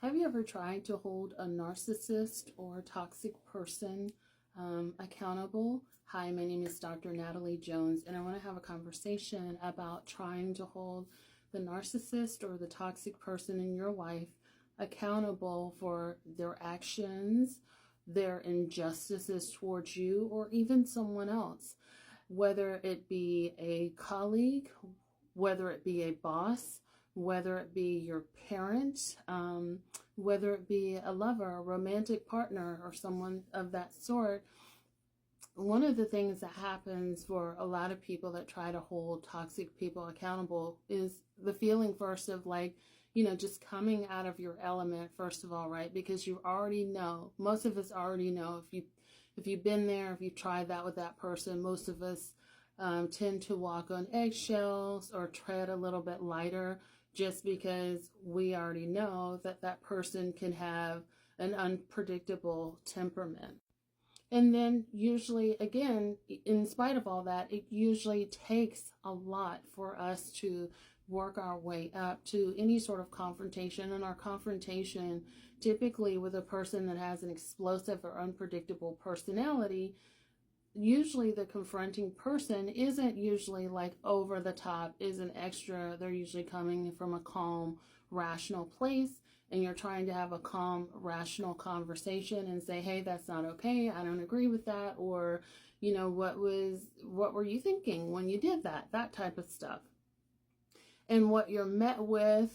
Have you ever tried to hold a narcissist or toxic person accountable? Hi, my name is Dr. Natalie Jones, and I want to have a conversation about trying to hold the narcissist or the toxic person in your life accountable for their actions, their injustices towards you, or even someone else, whether it be a colleague, whether it be a boss, whether it be your parent, whether it be a lover, a romantic partner, or someone of that sort. One of the things that happens for a lot of people that try to hold toxic people accountable is the feeling first of just coming out of your element, first of all, right? Because you already know, most of us already know, if you've been there, if you've tried that with that person, most of us tend to walk on eggshells or tread a little bit lighter, just because we already know that that person can have an unpredictable temperament. And then usually, again, in spite of all that, it usually takes a lot for us to work our way up to any sort of confrontation. And our confrontation, typically with a person that has an explosive or unpredictable personality, usually the confronting person isn't usually like over the top, isn't extra. They're usually coming from a calm, rational place, and you're trying to have a calm, rational conversation and say, hey, that's not okay. I don't agree with that. Or, what were you thinking when you did that? That type of stuff. And what you're met with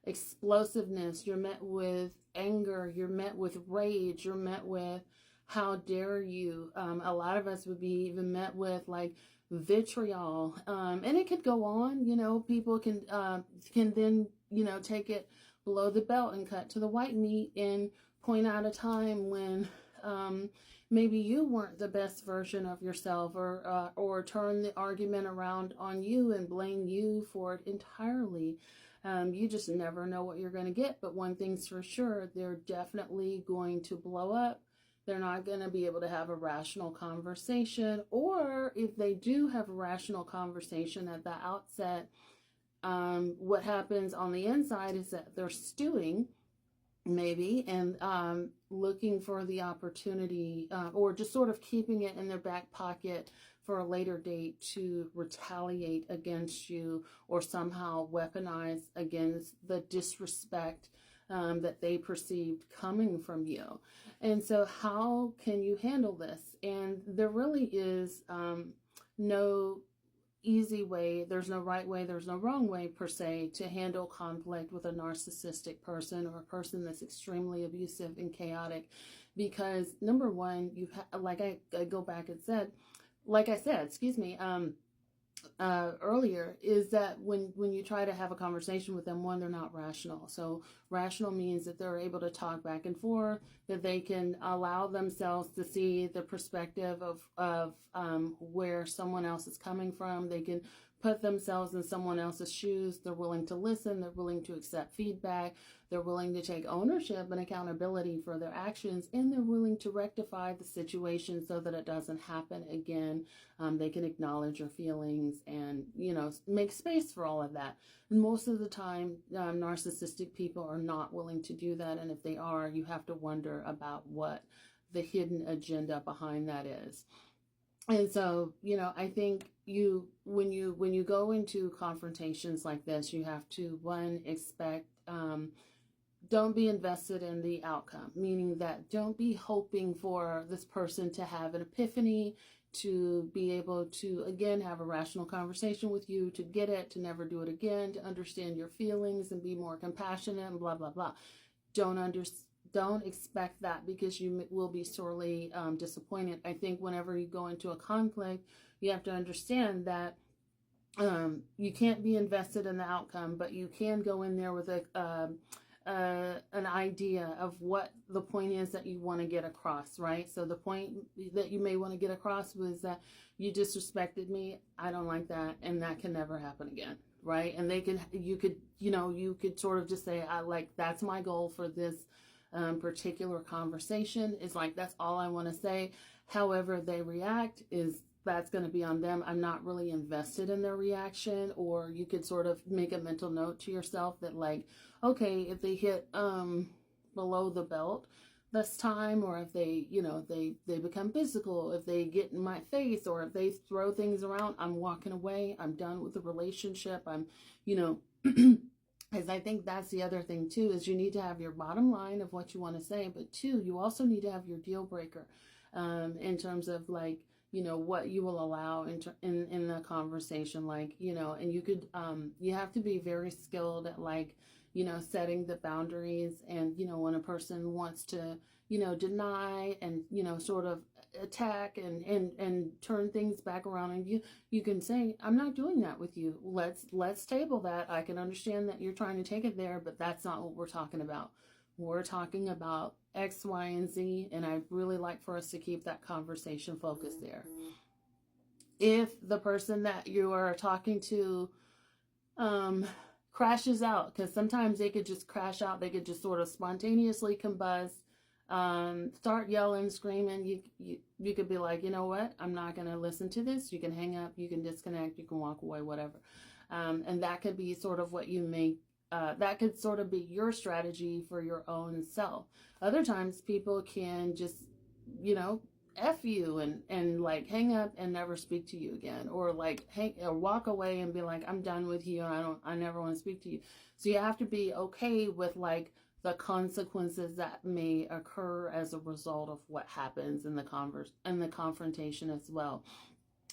explosiveness, you're met with anger, you're met with rage, you're met with how dare you. A lot of us would be even met with like vitriol, and it could go on. People can then take it below the belt and cut to the white meat and point out a time when maybe you weren't the best version of yourself, or turn the argument around on you and blame you for it entirely. You just never know what you're going to get. But one thing's for sure, they're definitely going to blow up. They're not going to be able to have a rational conversation. Or if they do have a rational conversation at the outset, what happens on the inside is that they're stewing, maybe, and looking for the opportunity, or just sort of keeping it in their back pocket for a later date to retaliate against you, or somehow weaponize against the disrespect that they perceived coming from you. And so how can you handle this? And there really is no easy way. There's no right way, there's no wrong way per se to handle conflict with a narcissistic person, or a person that's extremely abusive and chaotic. Because number one, like I go back and said, earlier, is that when you try to have a conversation with them, one, they're not rational. So rational means that they're able to talk back and forth, that they can allow themselves to see the perspective of where someone else is coming from. They can put themselves in someone else's shoes. They're willing to listen. They're willing to accept feedback. They're willing to take ownership and accountability for their actions, and they're willing to rectify the situation so that it doesn't happen again. They can acknowledge your feelings and, make space for all of that. And most of the time, narcissistic people are not willing to do that. And if they are, you have to wonder about what the hidden agenda behind that is. And so, I think when you go into confrontations like this, you have to, one, expect, don't be invested in the outcome, meaning that don't be hoping for this person to have an epiphany, to be able to, again, have a rational conversation with you, to get it, to never do it again, to understand your feelings and be more compassionate and blah, blah, blah. Don't expect that, because you will be sorely disappointed. I think whenever you go into a conflict, you have to understand that you can't be invested in the outcome, but you can go in there with an idea of what the point is that you want to get across, right? So the point that you may want to get across was that you disrespected me. I don't like that, and that can never happen again, right? And you could sort of just say, that's my goal for this particular conversation, is like, that's all I want to say. However they react is that's going to be on them. I'm not really invested in their reaction. Or you could sort of make a mental note to yourself that, like, okay, if they hit below the belt this time, or if they, they become physical, if they get in my face, or if they throw things around, I'm walking away. I'm done with the relationship. I'm, because I think that's the other thing too, is you need to have your bottom line of what you want to say, but two, you also need to have your deal breaker, in terms of, like, what you will allow in the conversation, like, and you could, you have to be very skilled at, like, setting the boundaries. And, when a person wants to, deny and, sort of attack and turn things back around, and you can say, I'm not doing that with you. Let's table that. I can understand that you're trying to take it there, but that's not what we're talking about. We're talking about X, Y, and Z, and I'd really like for us to keep that conversation focused there. If the person that you are talking to crashes out, because sometimes they could just crash out, they could just sort of spontaneously combust, start yelling, screaming, you could be like, you know what, I'm not going to listen to this. You can hang up, you can disconnect, you can walk away, whatever. And that could be sort of what you make. That could sort of be your strategy for your own self. Other times people can just, F you and like hang up and never speak to you again, or like or walk away and be like, I'm done with you. I never want to speak to you. So you have to be okay with, like, the consequences that may occur as a result of what happens in the confrontation as well.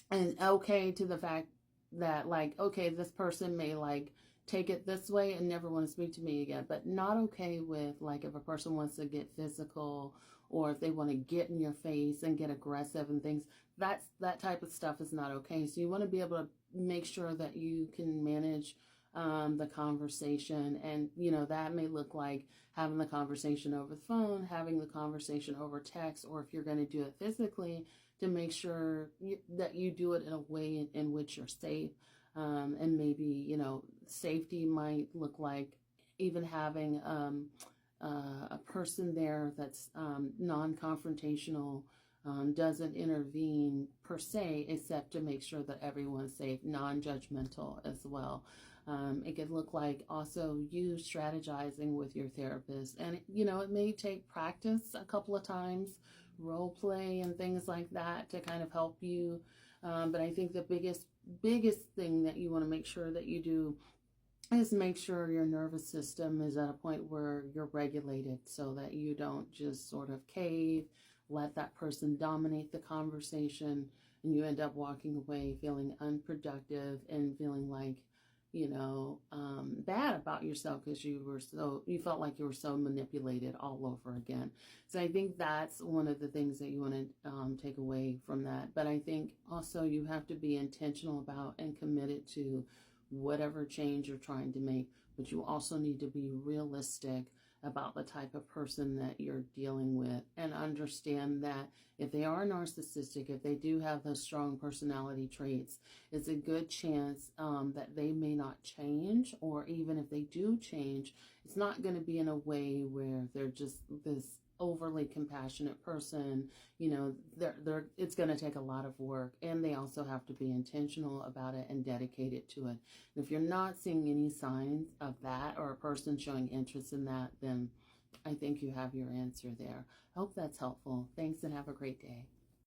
And okay to the fact that, like, okay, this person may, like, take it this way and never want to speak to me again, but not okay with, like, if a person wants to get physical, or if they want to get in your face and get aggressive and things. That type of stuff is not okay. So you want to be able to make sure that you can manage the conversation. And, that may look like having the conversation over the phone, having the conversation over text, or if you're going to do it physically, to make sure that you do it in a way in which you're safe. And maybe, safety might look like even having a person there that's non-confrontational, doesn't intervene per se, except to make sure that everyone's safe, non-judgmental as well. It could look like also you strategizing with your therapist. And, it may take practice a couple of times, role play and things like that to kind of help you. But I think the biggest thing that you want to make sure that you do is make sure your nervous system is at a point where you're regulated, so that you don't just sort of cave, let that person dominate the conversation, and you end up walking away feeling unproductive and feeling like, bad about yourself because you felt like you were so manipulated all over again. So I think that's one of the things that you want to take away from that. But I think also you have to be intentional about and committed to whatever change you're trying to make, but you also need to be realistic about the type of person that you're dealing with, and understand that if they are narcissistic, if they do have those strong personality traits, it's a good chance that they may not change, or even if they do change, it's not going to be in a way where they're just this overly compassionate person. It's going to take a lot of work, and they also have to be intentional about it and dedicated to it. And if you're not seeing any signs of that, or a person showing interest in that, then I think you have your answer there. I hope that's helpful. Thanks, and have a great day.